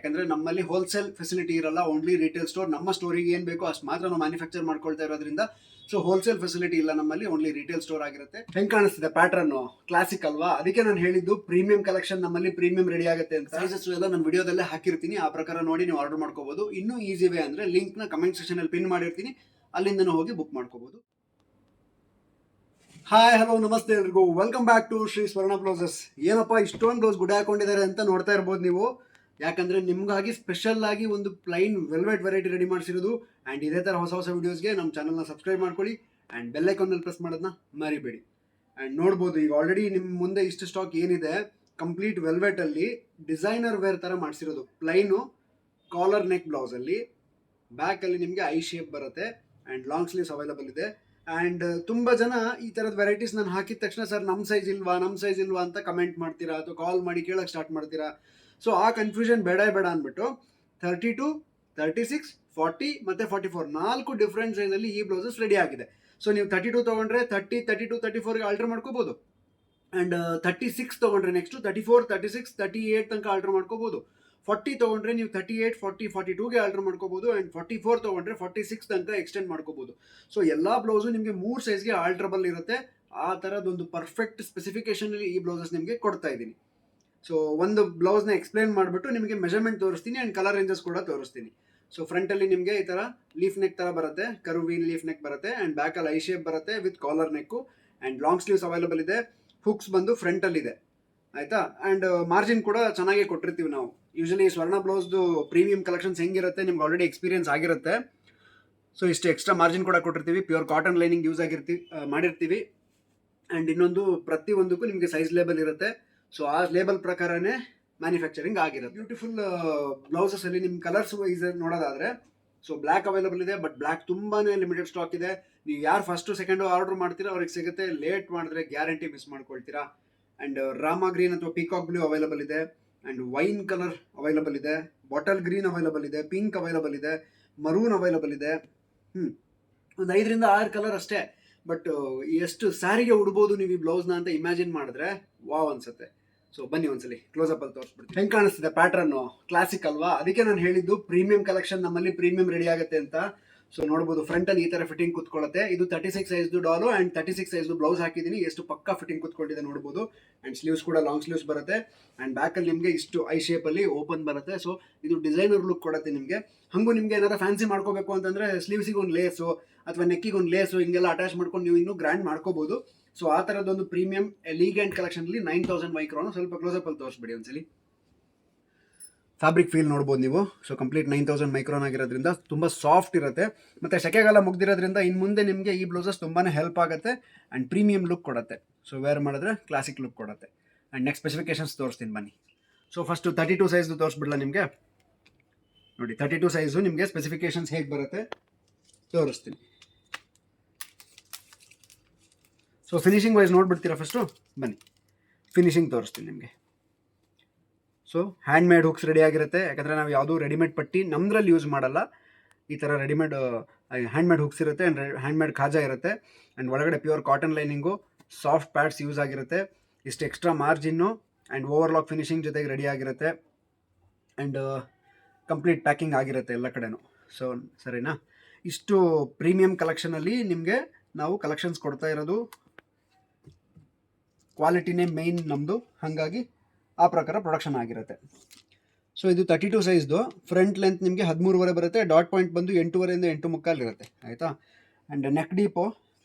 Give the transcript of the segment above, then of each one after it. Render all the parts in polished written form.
ಯಾಕಂದ್ರೆ ನಮ್ಮಲ್ಲಿ wholesale facility ಇರಲ್ಲ, ಓನ್ಲಿ ರಿಟೇಲ್ ಸ್ಟೋರ್. ನಮ್ಮ ಸ್ಟೋರಿಗೆ ಏನು ಬೇಕೋ ಅಷ್ಟು ಮಾತ್ರ ನಾವು ಮ್ಯಾನುಫ್ಯಾಕ್ಚರ್ ಮಾಡ್ಕೊಳ್ತಾ ಇರೋದ್ರಿಂದ ಸೊ ಹೋಲ್ಸೇಲ್ ಫೆಸಿಲಿಟಿ ಇಲ್ಲ ನಮ್ಮಲ್ಲಿ, ಓನ್ಲಿ ರಿಟೇಲ್ ಸ್ಟೋರ್ ಆಗಿರುತ್ತೆ. ಹೆಂಗ್ ಕಾಣಿಸ್ತಿದೆ ಪ್ಯಾಟರ್ನ್? ಕ್ಲಾಸಿಕ್ ಅಲ್ವಾ? ಅದಕ್ಕೆ ನಾನು ಹೇಳಿದ್ದು ಪ್ರೀಮಿಯಂ ಕಲೆಕ್ಷನ್ ನಮ್ಮಲ್ಲಿ ಪ್ರೀಮಿಯಂ ರೆಡಿ ಆಗುತ್ತೆ ಅಂತ. ಸೈಜಸ್ ಎಲ್ಲ ನಾನು ವಿಡಿಯೋದಲ್ಲೇ ಹಾಕಿರ್ತೀನಿ, ಆ ಪ್ರಕಾರ ನೋಡಿ ನೀವು ಆರ್ಡರ್ ಮಾಡ್ಕೋಬಹುದು. ಇನ್ನೂ ಈಸಿ ವೇ ಅಂದ್ರೆ ಲಿಂಕ್ ನ ಕಮೆಂಟ್ ಸೆಕ್ಷನ್ ಅಲ್ಲಿ ಪಿನ್ ಮಾಡಿರ್ತೀನಿ, ಅಲ್ಲಿಂದ ಹೋಗಿ ಬುಕ್ ಮಾಡ್ಕೋಬಹುದು. ಹಾಯ್ ಹಲೋ ನಮಸ್ತೆ ಎಲ್ರಿಗೂ, welcome back to Shri Swarna blouses. ಏನಪ್ಪ ಇಷ್ಟೊಂದು ಬ್ಲೌಸ್ ಗುಡ ಹಾಕೊಂಡಿದ್ದಾರೆ ಅಂತ ನೋಡ್ತಾ ಇರ್ಬೋದು ನೀವು. ಯಾಕಂದ್ರೆ ನಿಮ್ಗಾಗಿ ಸ್ಪೆಷಲ್ ಆಗಿ ಒಂದು ಪ್ಲೈನ್ ವೆಲ್ವೆಟ್ ವೆರೈಟಿ ರೆಡಿ ಮಾಡಿಸಿರೋದು. ಆ್ಯಂಡ್ ಇದೇ ಥರ ಹೊಸ ಹೊಸ ವೀಡಿಯೋಸ್ಗೆ ನಮ್ಮ ಚಾನಲ್ನ ಸಬ್ಸ್ಕ್ರೈಬ್ ಮಾಡ್ಕೊಳ್ಳಿ ಆ್ಯಂಡ್ ಬೆಲ್ ಐಕಾನಲ್ಲಿ ಪ್ರೆಸ್ ಮಾಡೋದನ್ನ ಮರಿಬೇಡಿ. ಆ್ಯಂಡ್ ನೋಡ್ಬೋದು ಈಗ ಆಲ್ರೆಡಿ ನಿಮ್ಮ ಮುಂದೆ ಇಷ್ಟು ಸ್ಟಾಕ್ ಏನಿದೆ, ಕಂಪ್ಲೀಟ್ ವೆಲ್ವೆಟಲ್ಲಿ ಡಿಸೈನರ್ ವೇರ್ ಥರ ಮಾಡಿಸಿರೋದು. ಪ್ಲೈನು ಕಾಲರ್ ನೆಕ್ ಬ್ಲೌಸಲ್ಲಿ, ಬ್ಯಾಕಲ್ಲಿ ನಿಮಗೆ ಐ ಶೇಪ್ ಬರುತ್ತೆ ಆ್ಯಂಡ್ ಲಾಂಗ್ ಸ್ಲೀವ್ಸ್ ಅವೈಲಬಲ್ ಇದೆ. ಆ್ಯಂಡ್ ತುಂಬ ಜನ ಈ ಥರದ ವೆರೈಟೀಸ್ ನಾನು ಹಾಕಿದ ತಕ್ಷಣ ಸರ್ ನಮ್ಮ ಸೈಜ್ ಇಲ್ವಾ ಅಂತ ಕಮೆಂಟ್ ಮಾಡ್ತೀರಾ ಅಥವಾ ಕಾಲ್ ಮಾಡಿ ಕೇಳೋಕ್ಕೆ ಸ್ಟಾರ್ಟ್ ಮಾಡ್ತೀರಾ. ಸೊ ಆ ಕನ್ಫ್ಯೂಷನ್ ಬೇಡ ಅಂದ್ಬಿಟ್ಟು 32, 36, 40 ಮತ್ತು 44 4 ಡಿಫ್ರೆಂಟ್ ಸೈಜಲ್ಲಿ ಈ ಬ್ಲೌಸಸ್ ರೆಡಿ ಆಗಿದೆ. ಸೊ ನೀವು 32 ತೊಗೊಂಡ್ರೆ 30, 32, 34ಗೆ ಆಲ್ಟರ್ ಮಾಡ್ಕೋಬೋದು. ಆ್ಯಂಡ್ 36 ತೊಗೊಂಡ್ರೆ ನೆಕ್ಸ್ಟು 34, 36, 38 ತನಕ ಆಲ್ಟರ್ ಮಾಡ್ಕೋಬೋದು. 40 ತೊಗೊಂಡ್ರೆ ನೀವು 38, 40, 42ಗೆ ಆಲ್ಟರ್ ಮಾಡ್ಕೋಬೋದು. ಆ್ಯಂಡ್ 44 ತೊಗೊಂಡ್ರೆ 46 ತನಕ ಎಕ್ಸ್ಟೆಂಡ್ ಮಾಡ್ಕೋಬೋದು. ಸೊ ಎಲ್ಲ ಬ್ಲೌಸು ನಿಮಗೆ 3 ಸೈಜ್ಗೆ ಆಲ್ಟ್ರಬಲ್ ಇರುತ್ತೆ. ಆ ಥರದೊಂದು ಪರ್ಫೆಕ್ಟ್ ಸ್ಪೆಸಿಫಿಕೇಷನಲ್ಲಿ ಈ ಬ್ಲೌಸಸ್ ನಿಮಗೆ ಕೊಡ್ತಾ ಇದ್ದೀನಿ. ಸೊ ಒಂದು ಬ್ಲೌಸ್ನ ಎಕ್ಸ್ಪ್ಲೇನ್ ಮಾಡಿಬಿಟ್ಟು ನಿಮಗೆ ಮೆಜರ್ಮೆಂಟ್ ತೋರಿಸ್ತೀನಿ ಆ್ಯಂಡ್ ಕಲರ್ ರೇಂಜಸ್ ಕೂಡ ತೋರಿಸ್ತೀನಿ. ಸೊ ಫ್ರಂಟಲ್ಲಿ ನಿಮಗೆ ಈ ಥರ ಲೀಫ್ ನೆಕ್ ಥರ ಬರುತ್ತೆ, ಕರ್ವೀನ್ ಲೀಫ್ ನೆಕ್ ಬರುತ್ತೆ. ಆ್ಯಂಡ್ ಬ್ಯಾಕಲ್ಲಿ ಐ ಶೇಪ್ ಬರುತ್ತೆ with collar neck. And long sleeves available ಇದೆ. ಹುಕ್ಸ್ ಬಂದು ಫ್ರಂಟಲ್ಲಿದೆ, ಆಯಿತಾ. ಆ್ಯಂಡ್ ಮಾರ್ಜಿನ್ ಕೂಡ ಚೆನ್ನಾಗೇ ಕೊಟ್ಟಿರ್ತೀವಿ ನಾವು. ಯೂಶಲಿ ಸ್ವರ್ಣ ಬ್ಲೌಸ್ದು ಪ್ರೀಮಿಯಂ ಕಲೆಕ್ಷನ್ಸ್ ಹೆಂಗಿರುತ್ತೆ ನಿಮ್ಗೆ ಆಲ್ರೆಡಿ ಎಕ್ಸ್ಪೀರಿಯನ್ಸ್ ಆಗಿರುತ್ತೆ. ಸೊ ಇಷ್ಟು ಎಕ್ಸ್ಟ್ರಾ ಮಾರ್ಜಿನ್ ಕೂಡ ಕೊಟ್ಟಿರ್ತೀವಿ. ಪ್ಯೂರ್ ಕಾಟನ್ ಲೈನಿಂಗ್ ಯೂಸ್ ಮಾಡಿರ್ತೀವಿ. ಆ್ಯಂಡ್ ಇನ್ನೊಂದು ಪ್ರತಿಯೊಂದಕ್ಕೂ ನಿಮಗೆ ಸೈಜ್ ಲೇಬಲ್ ಇರುತ್ತೆ. ಸೊ ಆ ಲೇಬಲ್ ಪ್ರಕಾರನೇ ಮ್ಯಾನುಫ್ಯಾಕ್ಚರಿಂಗ್ ಆಗಿರುತ್ತೆ. ಬ್ಯೂಟಿಫುಲ್ ಬ್ಲೌಸಸಲ್ಲಿ ನಿಮ್ಮ ಕಲರ್ಸ್ ವೈಸ್ ನೋಡೋದಾದರೆ, ಸೊ ಬ್ಲ್ಯಾಕ್ ಅವೈಲಬಲ್ ಇದೆ, ಬಟ್ ಬ್ಲ್ಯಾಕ್ ತುಂಬಾ ಲಿಮಿಟೆಡ್ ಸ್ಟಾಕ್ ಇದೆ. ನೀವು ಯಾರು ಫಸ್ಟು ಸೆಕೆಂಡು ಆರ್ಡರ್ ಮಾಡ್ತೀರಾ ಅವ್ರಿಗೆ ಸಿಗುತ್ತೆ. ಲೇಟ್ ಮಾಡಿದ್ರೆ ಗ್ಯಾರಂಟಿ ಮಿಸ್ ಮಾಡ್ಕೊಳ್ತೀರಾ. ಆ್ಯಂಡ್ ರಾಮ ಗ್ರೀನ್ ಅಥವಾ ಪೀಕಾಕ್ ಬ್ಲೂ ಅವೈಲಬಲ್ ಇದೆ. ಆ್ಯಂಡ್ ವೈನ್ ಕಲರ್ ಅವೈಲಬಲ್ ಇದೆ, ಬಾಟಲ್ ಗ್ರೀನ್ ಅವೈಲಬಲ್ ಇದೆ, ಪಿಂಕ್ ಅವೈಲಬಲ್ ಇದೆ, ಮರೂನ್ ಅವೈಲಬಲ್ ಇದೆ. ಒಂದು 5ರಿಂದ 6 ಕಲರ್ ಅಷ್ಟೇ. ಬಟ್ ಎಷ್ಟು ಸ್ಯಾರಿಗೆ ಉಡ್ಬೋದು ನೀವು ಈ ಬ್ಲೌಸ್ನ ಅಂತ ಇಮ್ಯಾಜಿನ್ ಮಾಡಿದ್ರೆ ವಾವ್ ಅನ್ಸುತ್ತೆ. ಸೊ ಬನ್ನಿ ಒಂದ್ಸಲಿ ಕ್ಲೋಸಪ್ ಅಲ್ಲಿ ತೋರಿಸ್ಬಿಡ್ತೀನಿ. ಹೆಂಗೆ ಕಾಣಿಸ್ತಿದೆ ಪ್ಯಾಟರ್ನು? ಕ್ಲಾಸಿಕ್ ಅಲ್ವಾ? ಅದಕ್ಕೆ ನಾನು ಹೇಳಿದ್ದು ಪ್ರೀಮಿಯಂ ಕಲೆಕ್ಷನ್ ನಮ್ಮಲ್ಲಿ ಪ್ರೀಮಿಯಂ ರೆಡಿ ಆಗುತ್ತೆ ಅಂತ. ಸೊ ನೋಡ್ಬೋದು ಫ್ರಂಟಲ್ಲಿ ಈ ಥರ ಫಿಟ್ಟಿಂಗ್ ಕುತ್ಕೊಳ್ಳುತ್ತೆ. ಇದು 36 ಸೈಜ್ದು ಡಾಲು ಆ್ಯಂಡ್ 36 ಸೈಜ್ದು ಬ್ಲೌಸ್ ಹಾಕಿದ್ದೀನಿ. ಎಷ್ಟು ಪಕ್ಕಾ ಫಿಟ್ಟಿಂಗ್ ಕುತ್ಕೊಂಡಿದೆ ನೋಡ್ಬೋದು. ಆ್ಯಂಡ್ ಸ್ಲೀವ್ಸ್ ಕೂಡ ಲಾಂಗ್ ಸ್ಲೀವ್ಸ್ ಬರುತ್ತೆ. ಆ್ಯಂಡ್ ಬ್ಯಾಕಲ್ಲಿ ನಿಮಗೆ ಇಷ್ಟು ಐ ಶೇಪಲ್ಲಿ ಓಪನ್ ಬರುತ್ತೆ. ಸೊ ಇದು ಡಿಸೈನರ್ ಲುಕ್ ಕೊಡುತ್ತೆ ನಿಮಗೆ. ಹಾಗೂ ನಿಮಗೆ ಏನಾದ್ರು ಫ್ಯಾನ್ಸಿ ಮಾಡ್ಕೋಬೇಕು ಅಂತಂದರೆ ಸ್ಲೀವ್ಸಿಗೆ ಒಂದು ಲೇಸು ಅಥವಾ ನೆಕ್ಕಿಗೆ ಒಂದು ಲೇಸು ಹಿಂಗೆಲ್ಲ ಅಟ್ಯಾಚ್ ಮಾಡ್ಕೊಂಡು ನೀವು ಇನ್ನೂ ಗ್ರ್ಯಾಂಡ್ ಮಾಡ್ಕೋಬೋದು. ಸೊ ಆ ಥರದೊಂದು ಪ್ರೀಮಿಯಂ ಎಲಿಗೆಂಟ್ ಕಲೆಕ್ಷನಲ್ಲಿ 9000 ಮೈಕ್ರೋನು. ಸ್ವಲ್ಪ ಕ್ಲೋಸಪ್ಪಲ್ಲಿ ತೋರಿಸ್ಬಿಡಿ ಒಂದ್ಸಲಿ. ಫ್ಯಾಬ್ರಿಕ್ ಫೀಲ್ ನೋಡ್ಬೋದು ನೀವು. ಸೊ ಕಂಪ್ಲೀಟ್ 9000 ಮೈಕ್ರೋನ್ ಆಗಿರೋದ್ರಿಂದ ತುಂಬ ಸಾಫ್ಟ್ ಇರುತ್ತೆ. ಮತ್ತು ಸೆಕೆಗಾಲ ಮುಗ್ದಿರೋದ್ರಿಂದ ಇನ್ನು ಮುಂದೆ ನಿಮಗೆ ಈ ಬ್ಲೌಸಸ್ ತುಂಬಾ ಹೆಲ್ಪ್ ಆಗುತ್ತೆ ಆ್ಯಂಡ್ ಪ್ರೀಮಿಯಂ ಲುಕ್ ಕೊಡುತ್ತೆ. ಸೊ ವೇರ್ ಮಾಡಿದ್ರೆ ಕ್ಲಾಸಿಕ್ ಲುಕ್ ಕೊಡುತ್ತೆ. ಆ್ಯಂಡ್ ನೆಕ್ಸ್ಟ್ ಸ್ಪೆಸಿಫಿಕೇಶನ್ಸ್ ತೋರಿಸ್ತೀನಿ ಬನ್ನಿ. ಸೊ ಫಸ್ಟು 32 ಸೈಜ್ದು ತೋರಿಸ್ಬಿಡಲ್ಲ ನಿಮಗೆ. ನೋಡಿ 32 ಸೈಜು ನಿಮಗೆ ಸ್ಪೆಸಿಫಿಕೇಶನ್ಸ್ ಹೇಗೆ ಬರುತ್ತೆ ತೋರಿಸ್ತೀನಿ. ಸೊ ಫಿನಿಶಿಂಗ್ ವೈಸ್ ನೋಡ್ಬಿಡ್ತೀರಾ ಫಸ್ಟು? ಬನ್ನಿ ಫಿನಿಶಿಂಗ್ ತೋರಿಸ್ತೀನಿ ನಿಮಗೆ. So hand made hooks ready ಆಗಿರುತ್ತೆ. ಯಾಕಂದರೆ ನಾವು ಯಾವುದೂ ರೆಡಿಮೇಡ್ ಪಟ್ಟಿ ನಮ್ಮದ್ರಲ್ಲಿ ಯೂಸ್ ಮಾಡಲ್ಲ. ಈ ಥರ ರೆಡಿಮೇಡ್ ಹ್ಯಾಂಡ್ ಮೇಡ್ ಹುಕ್ಸ್ ಇರುತ್ತೆ ಆ್ಯಂಡ್ ಹ್ಯಾಂಡ್ ಮೇಡ್ ಖಾಜಾ ಇರುತ್ತೆ. ಆ್ಯಂಡ್ ಒಳಗಡೆ pure cotton lining, soft pads use ಆಗಿರುತ್ತೆ. ಇಷ್ಟು extra margin and overlock finishing ಜೊತೆಗೆ ರೆಡಿ ಆಗಿರುತ್ತೆ. ಆ್ಯಂಡ್ ಕಂಪ್ಲೀಟ್ ಪ್ಯಾಕಿಂಗ್ ಆಗಿರುತ್ತೆ ಎಲ್ಲ ಕಡೆನೂ. ಸೊ ಸರಿನಾ? ಇಷ್ಟು ಪ್ರೀಮಿಯಂ ಕಲೆಕ್ಷನಲ್ಲಿ ನಿಮಗೆ ನಾವು ಕಲೆಕ್ಷನ್ಸ್ ಕೊಡ್ತಾ ಇರೋದು. ಕ್ವಾಲಿಟಿನೇ ಮೇಯ್ನ್ ನಮ್ಮದು, ಹಾಗಾಗಿ ಆ ಪ್ರಕಾರ ಪ್ರೊಡಕ್ಷನ್ ಆಗಿರುತ್ತೆ. ಸೊ ಇದು 32 ಸೈಜ್ದು. ಫ್ರಂಟ್ ಲೆಂತ್ ನಿಮಗೆ 13.5 ಬರುತ್ತೆ. ಡಾಟ್ ಪಾಯಿಂಟ್ ಬಂದು 8.5ರಿಂದ 8.25 ಇರುತ್ತೆ, ಆಯಿತಾ. ಆ್ಯಂಡ್ ನೆಕ್ ಡೀಪು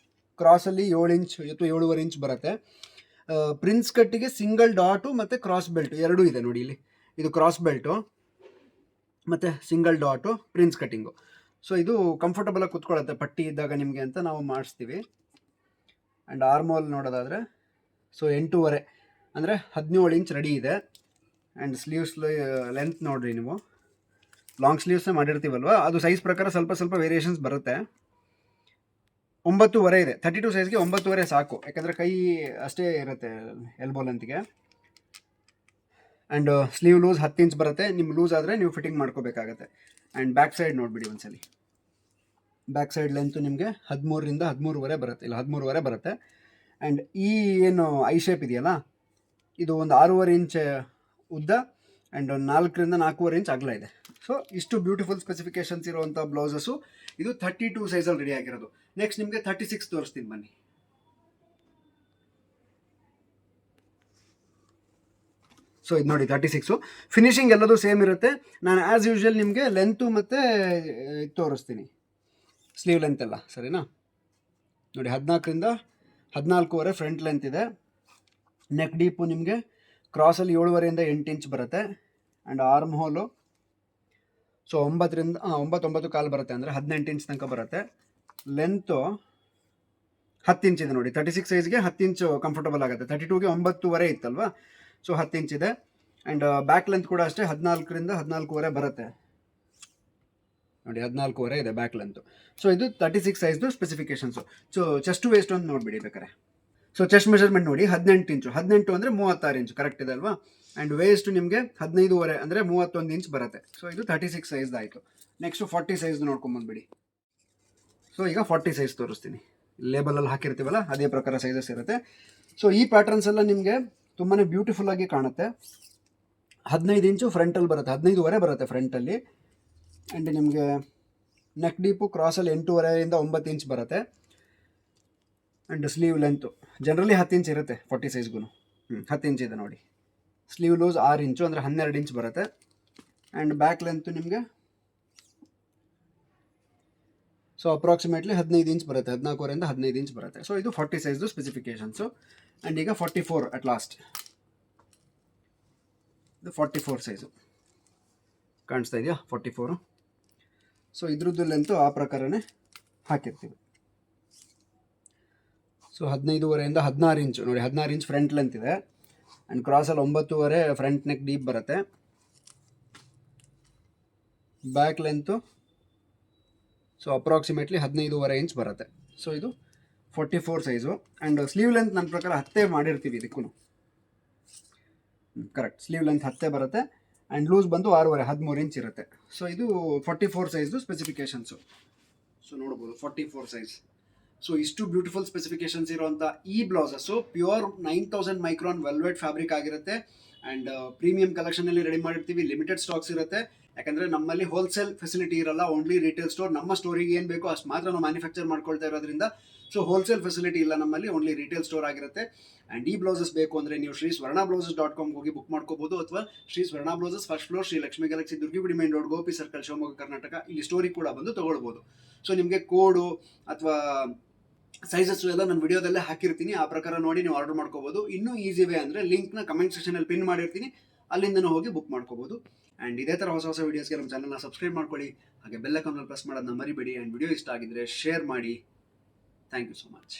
ಕ್ರಾಸಲ್ಲಿ 7 ಇಂಚ್ ಅಥವಾ 7.5 ಇಂಚ್ ಬರುತ್ತೆ. ಪ್ರಿನ್ಸ್ ಕಟ್ಟಿಗೆ ಸಿಂಗಲ್ ಡಾಟು ಮತ್ತು ಕ್ರಾಸ್ ಬೆಲ್ಟು ಎರಡೂ ಇದೆ ನೋಡಿ ಇಲ್ಲಿ. ಇದು ಕ್ರಾಸ್ ಬೆಲ್ಟು ಮತ್ತು single dot prince cutting. So ಇದು ಕಂಫರ್ಟಬಲಾಗಿ ಕುತ್ಕೊಳ್ಳುತ್ತೆ ಪಟ್ಟಿ ಇದ್ದಾಗ ನಿಮಗೆ ಅಂತ ನಾವು ಮಾಡಿಸ್ತೀವಿ. ಆ್ಯಂಡ್ ಆರ್ಮೋಲ್ ನೋಡೋದಾದರೆ ಸೊ 8.5 ಅಂದರೆ 17 ಇಂಚ್ ರೆಡಿ ಇದೆ. ಆ್ಯಂಡ್ ಸ್ಲೀವ್ಸ್ ಲೆಂತ್ ನೋಡಿರಿ ನೀವು, ಲಾಂಗ್ ಸ್ಲೀವ್ಸೇ ಮಾಡಿರ್ತೀವಲ್ವ, ಅದು ಸೈಜ್ ಪ್ರಕಾರ ಸ್ವಲ್ಪ ವೇರಿಯೇಷನ್ಸ್ ಬರುತ್ತೆ. 9.5 ಇದೆ. 32 ಸೈಜ್ಗೆ 9.5 ಸಾಕು, ಯಾಕಂದರೆ ಕೈ ಅಷ್ಟೇ ಇರುತ್ತೆ ಎಲ್ಬೋ ಲೆಂತ್ಗೆ. ಆ್ಯಂಡ್ ಸ್ಲೀವ್ ಲೂಸ್ 10 ಇಂಚ್ ಬರುತ್ತೆ. ನಿಮ್ಮ ಲೂಸ್ ಆದರೆ ನೀವು ಫಿಟ್ಟಿಂಗ್ ಮಾಡ್ಕೋಬೇಕಾಗತ್ತೆ. ಆ್ಯಂಡ್ ಬ್ಯಾಕ್ ಸೈಡ್ ನೋಡಿಬಿಡಿ ಒಂದ್ಸಲಿ. ಬ್ಯಾಕ್ ಸೈಡ್ ಲೆಂತು ನಿಮಗೆ 13ರಿಂದ 13.5 ಬರುತ್ತೆ, ಇಲ್ಲ 13.5 ಬರುತ್ತೆ. ಆ್ಯಂಡ್ ಈ ಏನು ಐ ಶೇಪ್ ಇದೆಯಲ್ಲ, ಇದು ಒಂದು 6.5 ಇಂಚ್ ಉದ್ದ ಆ್ಯಂಡ್ 4ರಿಂದ 4.25 ಇಂಚ್ ಅಗಲ ಇದೆ. ಸೊ ಇಷ್ಟು ಬ್ಯೂಟಿಫುಲ್ ಸ್ಪೆಸಿಫಿಕೇಶನ್ಸ್ ಇರುವಂಥ ಬ್ಲೌಸಸ್ಸು. ಇದು 32 ಸೈಜಲ್ಲಿ ರೆಡಿ ಆಗಿರೋದು. ನೆಕ್ಸ್ಟ್ ನಿಮಗೆ 36 ತೋರಿಸ್ತೀನಿ ಬನ್ನಿ. ಸೊ ಇದು ನೋಡಿ 36. ಫಿನಿಶಿಂಗ್ ಎಲ್ಲದೂ ಸೇಮ್ ಇರುತ್ತೆ. ನಾನು ಆ್ಯಸ್ ಯೂಶ್ವಲ್ ನಿಮಗೆ ಲೆಂತು ಮತ್ತು ಇದು ತೋರಿಸ್ತೀನಿ, ಸ್ಲೀವ್ ಲೆಂತ್ ಎಲ್ಲ ಸರಿನಾ. ನೋಡಿ 14ರಿಂದ 14.25 ಫ್ರಂಟ್ ಲೆಂತ್ ಇದೆ. ನೆಕ್ ಡೀಪು ನಿಮಗೆ ಕ್ರಾಸಲ್ಲಿ 7.5ಇಂದ 8 ಇಂಚ್ ಬರುತ್ತೆ. ಆ್ಯಂಡ್ ಆರ್ಮ್ ಹೋಲು ಸೊ 9ರಿಂದ 9.5 ಬರುತ್ತೆ, ಅಂದರೆ 18 ಇಂಚ್ ತನಕ ಬರುತ್ತೆ. ಲೆಂತು 10 ಇಂಚ್ ಇದೆ ನೋಡಿ. 36 ಸೈಜ್ಗೆ 10 ಇಂಚು ಕಂಫರ್ಟಬಲ್ ಆಗುತ್ತೆ. 32ಗೆ 9.5 ಇತ್ತಲ್ವಾ, ಸೊ 10 ಇಂಚ್ ಇದೆ. ಆ್ಯಂಡ್ ಬ್ಯಾಕ್ ಲೆಂತ್ ಕೂಡ ಅಷ್ಟೇ 14ರಿಂದ 14.25 ಬರುತ್ತೆ ನೋಡಿ. 14.25 ಇದೆ ಬ್ಯಾಕ್ ಲೆಂತು. ಸೊ ಇದು 36 ಸೈಜ್ದು ಸ್ಪೆಸಿಫಿಕೇಶನ್ಸು. ಸೊ ಚೆಸ್ಟ್ ವೇಸ್ಟ್ ಒಂದು ನೋಡಿಬಿಡಿ ಬೇಕಾರೆ. ಸೊ ಚೆಸ್ಟ್ ಮೆಷರ್ಮೆಂಟ್ ನೋಡಿ 18 ಇಂಚು. 18 ಅಂದರೆ 36 ಇಂಚು ಕರೆಕ್ಟ್ ಇದೆ ಅಲ್ವಾ. ಆ್ಯಂಡ್ ವೇಸ್ಟ್ ನಿಮಗೆ 15.5 ಅಂದರೆ 31 ಇಂಚ್ ಬರುತ್ತೆ. ಸೊ ಇದು 36 ಸೈಜ್ದು ಆಯಿತು. ನೆಕ್ಸ್ಟು 40 ಸೈಜ್ದು ನೋಡ್ಕೊಂಬಂದ್ಬಿಡಿ. ಸೊ ಈಗ 40 ಸೈಜ್ ತೋರಿಸ್ತೀನಿ. ಲೇಬಲಲ್ಲಿ ಹಾಕಿರ್ತೀವಲ್ಲ ಅದೇ ಪ್ರಕಾರ ಸೈಜಸ್ ಇರುತ್ತೆ. ಸೊ ಈ ಪ್ಯಾಟರ್ನ್ಸ್ ಎಲ್ಲ ನಿಮಗೆ ತುಂಬಾ ಬ್ಯೂಟಿಫುಲ್ಲಾಗಿ ಕಾಣುತ್ತೆ. 15 ಇಂಚು ಫ್ರಂಟಲ್ಲಿ ಬರುತ್ತೆ, 15.5 ಬರುತ್ತೆ ಫ್ರಂಟಲ್ಲಿ. ಆ್ಯಂಡ್ ನಿಮಗೆ ನೆಕ್ ಡೀಪು ಕ್ರಾಸಲ್ಲಿ 8.5ಇಂದ 9 ಇಂಚ್ ಬರುತ್ತೆ. And sleeve length generally 10 inch ಇರುತ್ತೆ 40 ಸೈಜ್ಗೂ. 10 ಇಂಚ್ ಇದೆ ನೋಡಿ. ಸ್ಲೀವ್ ಲೂಸ್ 6 ಇಂಚು ಅಂದರೆ 12 ಇಂಚ್ ಬರುತ್ತೆ. ಆ್ಯಂಡ್ ಬ್ಯಾಕ್ ಲೆಂತು ನಿಮಗೆ ಸೊ ಅಪ್ರಾಕ್ಸಿಮೇಟ್ಲಿ 15 ಇಂಚ್ ಬರುತ್ತೆ, 14.5ಇಂದ 15 ಇಂಚ್ ಬರುತ್ತೆ. ಸೊ ಇದು 40 ಸೈಜ್ದು ಸ್ಪೆಸಿಫಿಕೇಶನ್ಸು. ಆ್ಯಂಡ್ ಈಗ 44 ಅಟ್ ಲಾಸ್ಟ್. ಇದು 44 ಸೈಜು ಕಾಣಿಸ್ತಾ ಇದೆಯಾ, 44. ಸೊ ಇದ್ರದ್ದು ಲೆಂತು ಆ ಪ್ರಕಾರನೇ ಹಾಕಿರ್ತೀವಿ. ಸೊ 15.5ಇಂದ 16 ಇಂಚು ನೋಡಿ. 16 ಇಂಚ್ ಫ್ರಂಟ್ ಲೆಂತ್ ಇದೆ. ಆ್ಯಂಡ್ ಕ್ರಾಸಲ್ಲಿ 9.5 ಫ್ರಂಟ್ ನೆಕ್ ಡೀಪ್ ಬರುತ್ತೆ. Back length so approximately 15.5 inch ಬರುತ್ತೆ. ಸೊ ಇದು 44 ಸೈಜು. ಆ್ಯಂಡ್ ಸ್ಲೀವ್ ಲೆಂತ್ ನನ್ನ ಪ್ರಕಾರ 10 ಮಾಡಿರ್ತೀವಿ ಇದಕ್ಕೂ. ಕರೆಕ್ಟ್, ಸ್ಲೀವ್ ಲೆಂತ್ 10 ಬರುತ್ತೆ. ಆ್ಯಂಡ್ ಲೂಸ್ ಬಂದು 6.5 13 ಇಂಚ್ ಇರುತ್ತೆ. ಸೊ ಇದು 44 ಸೈಜ್ದು ಸ್ಪೆಸಿಫಿಕೇಶನ್ಸು. ಸೊ ನೋಡ್ಬೋದು 44 ಸೈಜ್. ಸೊ ಇಷ್ಟು ಬ್ಯೂಟಿಫುಲ್ ಸ್ಪೆಸಿಫಿಕೇಶನ್ಸ್ ಇರುವಂಥ ಈ blouses pure 9000 micron velvet fabric ಆಗಿರುತ್ತೆ. ಆ್ಯಂಡ್ ಪ್ರೀಮಿಯಂ ಕಲೆಕ್ಷನಲ್ಲಿ ರೆಡಿ ಮಾಡಿರ್ತೀವಿ. ಲಿಮಿಟೆಡ್ ಸ್ಟಾಕ್ಸ್ ಇರುತ್ತೆ, ಯಾಕಂದರೆ ನಮ್ಮಲ್ಲಿ ಹೋಲ್ಸೇಲ್ ಫೆಸಿಲಿಟಿ ಇರಲ್ಲ, ಓನ್ಲಿ ರಿಟೇಲ್ ಸ್ಟೋರ್. ನಮ್ಮ ಸ್ಟೋರಿಗೆ ಏನು ಬೇಕೋ ಅಷ್ಟು ಮಾತ್ರ ನಾವು ಮ್ಯಾನುಫ್ಯಾಕ್ಚರ್ ಮಾಡ್ಕೊಳ್ತಾ ಇರೋದ್ರಿಂದ ಸೊ ಹೋಲ್ಸೇಲ್ ಫೆಸಿಲಿಟಿ ಇಲ್ಲ ನಮ್ಮಲ್ಲಿ, ಓನ್ಲಿ ರಿಟೇಲ್ ಸ್ಟೋರ್ ಆಗಿರುತ್ತೆ. ಆ್ಯಂಡ್ ಈ ಬ್ಲೌಸಸ್ ಬೇಕು ಅಂದರೆ ನೀವು ಶ್ರೀ ಸ್ವರ್ಣ ಬ್ಲೌಸಸ್.com ಹೋಗಿ ಬುಕ್ ಮಾಡ್ಕೋಬೋದು, ಅಥವಾ Shri Swarna blouses first floor Shri Lakshmi galaxy Durgigudi main road, Gopi circle, Shivamogga Karnataka. ಇಲ್ಲಿ ಸ್ಟೋರಿಗೆ ಕೂಡ ಬಂದು ತೊಗೊಳ್ಬೋದು. ಸೊ ನಿಮಗೆ ಕೋಡು ಅಥವಾ ಸೈಜಸ್ಸು ಎಲ್ಲ ನಾನು ವಿಡಿಯೋದಲ್ಲೇ ಹಾಕಿರ್ತೀನಿ, ಆ ಪ್ರಕಾರ ನೋಡಿ ನೀವು ಆರ್ಡರ್ ಮಾಡ್ಕೋಬೋದು. ಇನ್ನೂ ಈಸಿ ವೇ ಅಂದರೆ ಲಿಂಕ್ನ ಕಮೆಂಟ್ ಸೆಕ್ಷನಲ್ಲಿ ಪಿನ್ ಮಾಡಿರ್ತೀನಿ, ಅಲ್ಲಿಂದನೂ ಹೋಗಿ ಬುಕ್ ಮಾಡ್ಕೋಬೋದು. ಆ್ಯಂಡ್ ಇದೇ ಥರ ಹೊಸ ವೀಡಿಯೋಸ್ಗೆ ನಮ್ಮ ಚಾನಲ್ನ ಸಬ್ಸ್ಕ್ರೈಬ್ ಮಾಡ್ಕೊಳ್ಳಿ, ಹಾಗೆ ಬೆಲ್ ಐಕಾನಲ್ಲಿ ಪ್ರೆಸ್ ಮಾಡೋದನ್ನ ಮರಿಬೇಡಿ. ಆ್ಯಂಡ್ ವಿಡಿಯೋ ಇಷ್ಟ ಆಗಿದ್ದರೆ ಶೇರ್ ಮಾಡಿ. Thank you so much.